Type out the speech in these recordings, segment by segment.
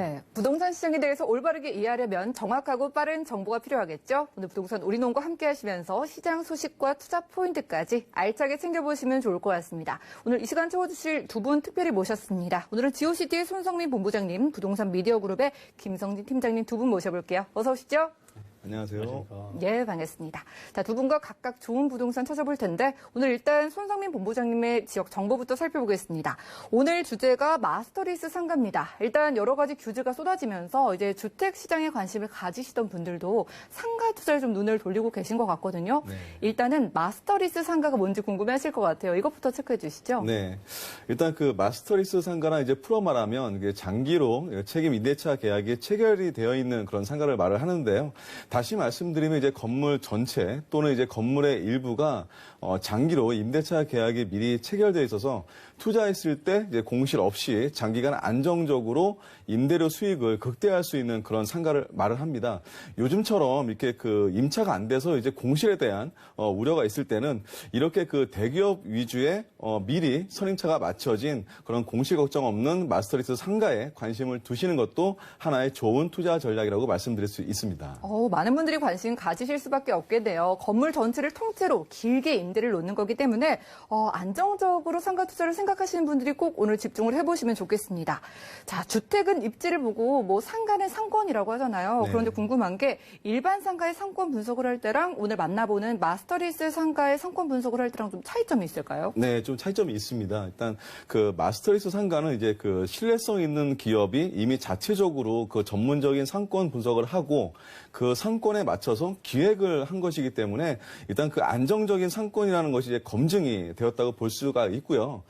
네, 부동산 시장에 대해서 올바르게 이해하려면 정확하고 빠른 정보가 필요하겠죠. 오늘 부동산 우리농과 함께 하시면서 시장 소식과 투자 포인트까지 알차게 챙겨보시면 좋을 것 같습니다. 오늘 이 시간 채워주실 두 분 특별히 모셨습니다. 오늘은 GOCT의 손성민 본부장님, 부동산 미디어그룹의 김성진 팀장님 두 분 모셔볼게요. 어서 오시죠. 안녕하세요. 예, 반갑습니다. 자, 두 분과 각각 좋은 부동산 찾아볼 텐데 오늘 일단 손성민 본부장님의 지역 정보부터 살펴보겠습니다. 오늘 주제가 마스터리스 상가입니다. 일단 여러 가지 규제가 쏟아지면서 이제 주택 시장에 관심을 가지시던 분들도 상가 투자에 좀 눈을 돌리고 계신 것 같거든요. 네. 일단은 마스터리스 상가가 뭔지 궁금해하실 것 같아요. 이것부터 체크해 주시죠. 네. 일단 그 마스터리스 상가나 이제 풀어 말하면 장기로 책임 임대차 계약이 체결이 되어 있는 그런 상가를 말을 하는데요. 다시 말씀드리면 이제 건물 전체 또는 이제 건물의 일부가 장기로 임대차 계약이 미리 체결되어 있어서 투자했을 때 이제 공실 없이 장기간 안정적으로 임대료 수익을 극대화할 수 있는 그런 상가를 말을 합니다. 요즘처럼 이렇게 그 임차가 안 돼서 이제 공실에 대한 우려가 있을 때는 이렇게 그 대기업 위주의 미리 선임차가 맞춰진 그런 공실 걱정 없는 마스터리스 상가에 관심을 두시는 것도 하나의 좋은 투자 전략이라고 말씀드릴 수 있습니다. 많은 분들이 관심 가지실 수밖에 없게 돼요. 건물 전체를 통째로 길게 임대를 놓는 거기 때문에 안정적으로 상가 투자를 생각하시는 분들이 꼭 오늘 집중을 해보시면 좋겠습니다. 자, 주택은 입지를 보고 뭐 상가는 상권이라고 하잖아요. 네. 그런데 궁금한 게 일반 상가의 상권 분석을 할 때랑 오늘 만나보는 마스터리스 상가의 상권 분석을 할 때랑 좀 차이점이 있을까요? 네, 좀 차이점이 있습니다. 일단 그 마스터리스 상가는 이제 그 신뢰성 있는 기업이 이미 자체적으로 그 전문적인 상권 분석을 하고 그 상권에 맞춰서 기획을 한 것이기 때문에 일단 그 안정적인 상권이라는 것이 이제 검증이 되었다고 볼 수가 있고요.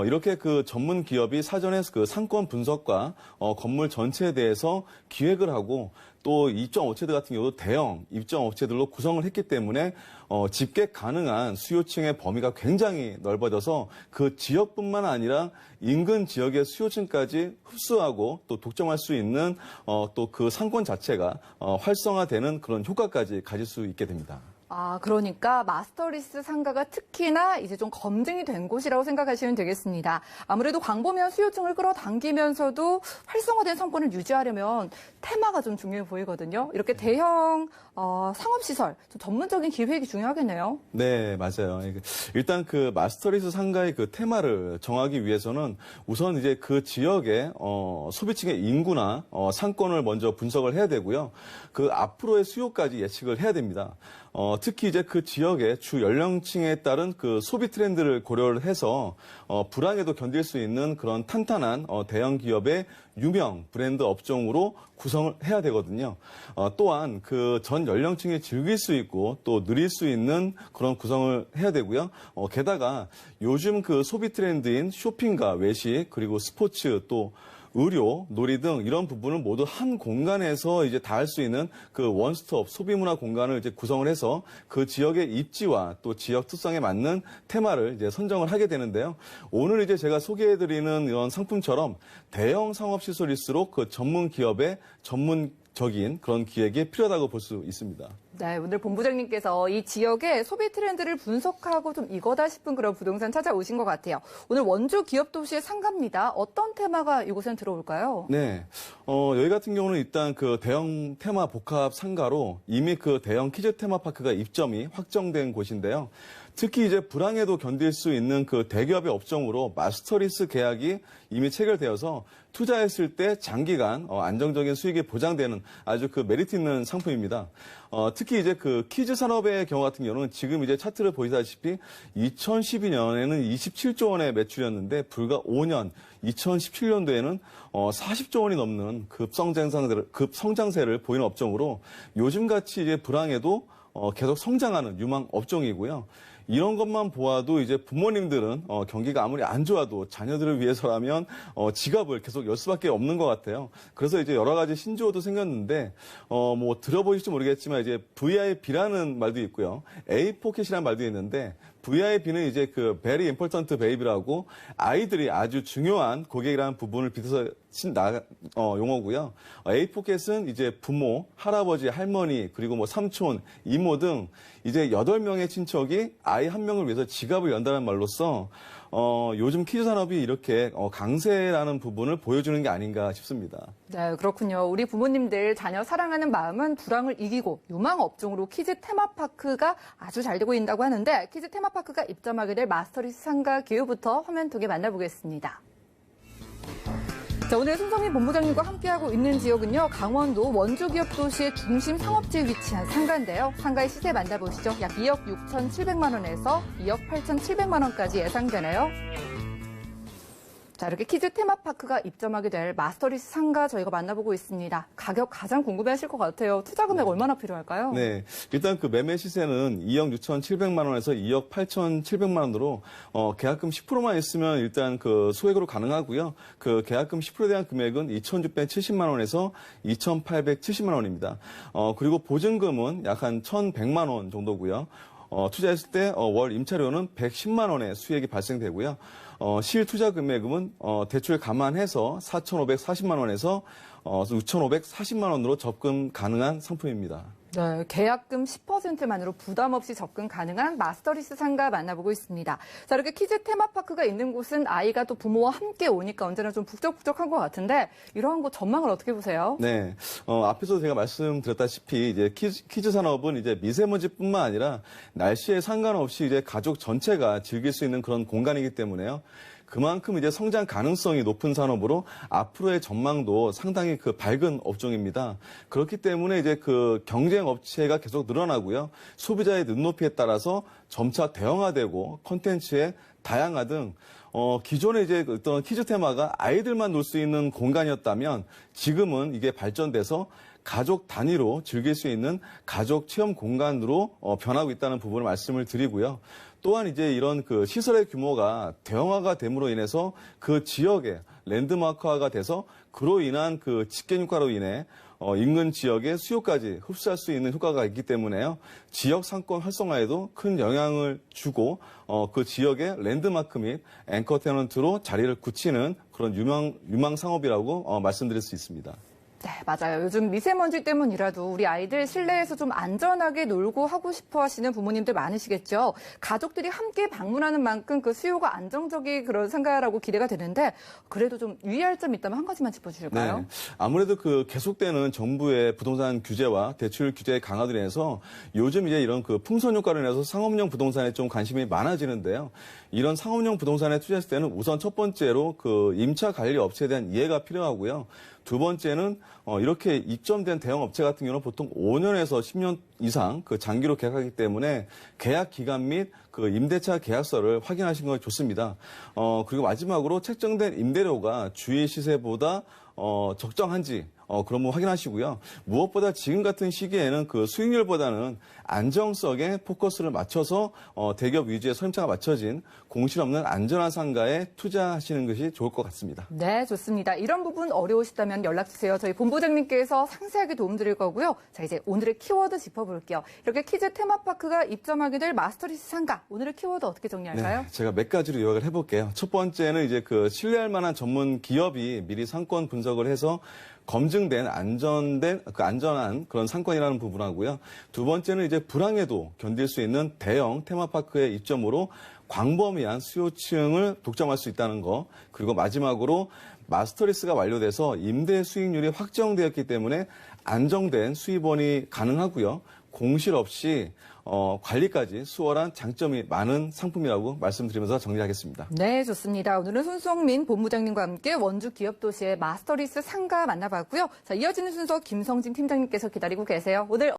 이렇게 그 전문 기업이 사전에 그 상권 분석과 건물 전체에 대해서 기획을 하고 또 입점 업체들 같은 경우도 대형 입점 업체들로 구성을 했기 때문에 집객 가능한 수요층의 범위가 굉장히 넓어져서 그 지역뿐만 아니라 인근 지역의 수요층까지 흡수하고 또 독점할 수 있는 또 그 상권 자체가 활성화되는 그런 효과까지 가질 수 있게 됩니다. 그러니까 마스터리스 상가가 특히나 이제 좀 검증이 된 곳이라고 생각하시면 되겠습니다. 아무래도 광범위한 수요층을 끌어당기면서도 활성화된 상권을 유지하려면 테마가 좀 중요해 보이거든요. 이렇게 대형 상업시설, 좀 전문적인 기획이 중요하겠네요. 네, 맞아요. 일단 그 마스터리스 상가의 그 테마를 정하기 위해서는 우선 이제 그 지역의 소비층의 인구나 상권을 먼저 분석을 해야 되고요. 그 앞으로의 수요까지 예측을 해야 됩니다. 특히 이제 그 지역의 주 연령층에 따른 그 소비 트렌드를 고려를 해서 불황에도 견딜 수 있는 그런 탄탄한 대형 기업의 유명 브랜드 업종으로 구성을 해야 되거든요. 또한 그 전 연령층이 즐길 수 있고 또 누릴 수 있는 그런 구성을 해야 되고요. 게다가 요즘 그 소비 트렌드인 쇼핑과 외식 그리고 스포츠 또 의료, 놀이 등 이런 부분을 모두 한 공간에서 이제 다 할 수 있는 그 원스톱 소비문화 공간을 이제 구성을 해서 그 지역의 입지와 또 지역 특성에 맞는 테마를 이제 선정을 하게 되는데요. 오늘 이제 제가 소개해드리는 이런 상품처럼 대형 상업시설일수록 그 전문 기업의 전문적인 그런 기획이 필요하다고 볼 수 있습니다. 네, 오늘 본부장님께서 이 지역의 소비 트렌드를 분석하고 좀 이거다 싶은 그런 부동산 찾아오신 것 같아요. 오늘 원주 기업도시의 상가입니다. 어떤 테마가 이곳엔 들어올까요? 네, 여기 같은 경우는 일단 그 대형 테마 복합 상가로 이미 그 대형 키즈 테마파크가 입점이 확정된 곳인데요. 특히 이제 불황에도 견딜 수 있는 그 대기업의 업종으로 마스터리스 계약이 이미 체결되어서 투자했을 때 장기간 안정적인 수익이 보장되는 아주 그 메리트 있는 상품입니다. 특히 이제 그 키즈 산업의 경우 같은 경우는 지금 이제 차트를 보시다시피 2012년에는 27조 원의 매출이었는데 불과 5년 2017년도에는 40조 원이 넘는 급성장세를 보이는 업종으로 요즘같이 이제 불황에도 계속 성장하는 유망 업종이고요. 이런 것만 보아도 이제 부모님들은 경기가 아무리 안 좋아도 자녀들을 위해서라면 지갑을 계속 열 수밖에 없는 것 같아요. 그래서 이제 여러 가지 신조어도 생겼는데 뭐 들어보실지 모르겠지만 이제 VIP라는 말도 있고요. A 포켓이라는 말도 있는데 VIP는 이제 그 very important baby라고 아이들이 아주 중요한 고객이라는 부분을 빗어서 용어고요. A 포켓은 이제 부모, 할아버지, 할머니, 그리고 뭐 삼촌, 이모 등 이제 8명의 친척이 아이 한 명을 위해서 지갑을 연다는 말로써 요즘 퀴즈 산업이 이렇게 강세라는 부분을 보여주는 게 아닌가 싶습니다. 네, 그렇군요. 우리 부모님들 자녀 사랑하는 마음은 불황을 이기고 유망 업종으로 퀴즈 테마파크가 아주 잘 되고 있다고 하는데 퀴즈 테마파크가 입점하게 될 마스터리스 상가 기후부터 화면 통해 만나보겠습니다. 자, 오늘 손성민 본부장님과 함께하고 있는 지역은요, 강원도 원주기업도시의 중심 상업지에 위치한 상가인데요. 상가의 시세 만나보시죠. 약 2억 6,700만 원에서 2억 8,700만 원까지 예상되네요. 자, 이렇게 키즈 테마파크가 입점하게 될 마스터리스 상가 저희가 만나보고 있습니다. 가격 가장 궁금해하실 것 같아요. 투자 금액 얼마나 필요할까요? 네, 일단 그 매매 시세는 2억 6,700만 원에서 2억 8,700만 원으로 계약금 10%만 있으면 일단 그 소액으로 가능하고요. 그 계약금 10%에 대한 금액은 2,670만 원에서 2,870만 원입니다. 그리고 보증금은 약 한 1,100만 원 정도고요. 투자했을 때 월 임차료는 110만 원의 수익이 발생되고요. 실투자 금액은 대출 감안해서 4,540만 원에서 6,540만 원으로 접근 가능한 상품입니다. 네, 계약금 10%만으로 부담 없이 접근 가능한 마스터리스 상가 만나보고 있습니다. 자, 이렇게 키즈 테마파크가 있는 곳은 아이가 또 부모와 함께 오니까 언제나 좀 북적북적한 것 같은데 이러한 곳 전망을 어떻게 보세요? 네, 앞에서 제가 말씀드렸다시피 이제 퀴즈 산업은 이제 미세먼지뿐만 아니라 날씨에 상관없이 이제 가족 전체가 즐길 수 있는 그런 공간이기 때문에요. 그만큼 이제 성장 가능성이 높은 산업으로 앞으로의 전망도 상당히 그 밝은 업종입니다. 그렇기 때문에 이제 그 경쟁 업체가 계속 늘어나고요. 소비자의 눈높이에 따라서 점차 대형화되고 콘텐츠의 다양화 등 기존에 이제 어떤 퀴즈 테마가 아이들만 놀 수 있는 공간이었다면 지금은 이게 발전돼서 가족 단위로 즐길 수 있는 가족 체험 공간으로 변하고 있다는 부분을 말씀을 드리고요. 또한 이제 이런 그 시설의 규모가 대형화가 됨으로 인해서 그 지역의 랜드마크화가 돼서 그로 인한 그 직계 효과로 인해 인근 지역의 수요까지 흡수할 수 있는 효과가 있기 때문에요. 지역 상권 활성화에도 큰 영향을 주고 그 지역의 랜드마크 및 앵커 테넌트로 자리를 굳히는 그런 유망 상업이라고 말씀드릴 수 있습니다. 네, 맞아요. 요즘 미세먼지 때문이라도 우리 아이들 실내에서 좀 안전하게 놀고 하고 싶어 하시는 부모님들 많으시겠죠. 가족들이 함께 방문하는 만큼 그 수요가 안정적인 그런 상가라고 기대가 되는데 그래도 좀 유의할 점이 있다면 한 가지만 짚어주실까요? 네, 아무래도 그 계속되는 정부의 부동산 규제와 대출 규제 강화로 인해서 요즘 이제 이런 그 풍선 효과로 인해서 상업용 부동산에 좀 관심이 많아지는데요. 이런 상업용 부동산에 투자했을 때는 우선 첫 번째로 그 임차 관리 업체에 대한 이해가 필요하고요. 두 번째는 이렇게 입점된 대형 업체 같은 경우는 보통 5년에서 10년 이상 그 장기로 계약하기 때문에 계약 기간 및 그 임대차 계약서를 확인하시는 것이 좋습니다. 그리고 마지막으로 책정된 임대료가 주위 시세보다 적정한지 그런 거 확인하시고요. 무엇보다 지금 같은 시기에는 그 수익률보다는 안정성에 포커스를 맞춰서 대기업 위주의 선임차가 맞춰진 공실 없는 안전한 상가에 투자하시는 것이 좋을 것 같습니다. 네, 좋습니다. 이런 부분 어려우시다면 연락주세요. 저희 본부장님께서 상세하게 도움드릴 거고요. 자, 이제 오늘의 키워드 짚어볼게요. 이렇게 키즈 테마파크가 입점하게 될 마스터리스 상가. 오늘의 키워드 어떻게 정리할까요? 네, 제가 몇 가지로 요약을 해볼게요. 첫 번째는 이제 그 신뢰할 만한 전문 기업이 미리 상권 분석을 해서 검증된 안전한 그런 상권이라는 부분하고요. 두 번째는 이제 불황에도 견딜 수 있는 대형 테마파크의 입점으로 광범위한 수요층을 독점할 수 있다는 거. 그리고 마지막으로 마스터리스가 완료돼서 임대 수익률이 확정되었기 때문에 안정된 수입원이 가능하고요. 공실 없이 관리까지 수월한 장점이 많은 상품이라고 말씀드리면서 정리하겠습니다. 네, 좋습니다. 오늘은 손성민 본부장님과 함께 원주 기업도시의 마스터리스 상가 만나봤고요. 자, 이어지는 순서 김성진 팀장님께서 기다리고 계세요. 오늘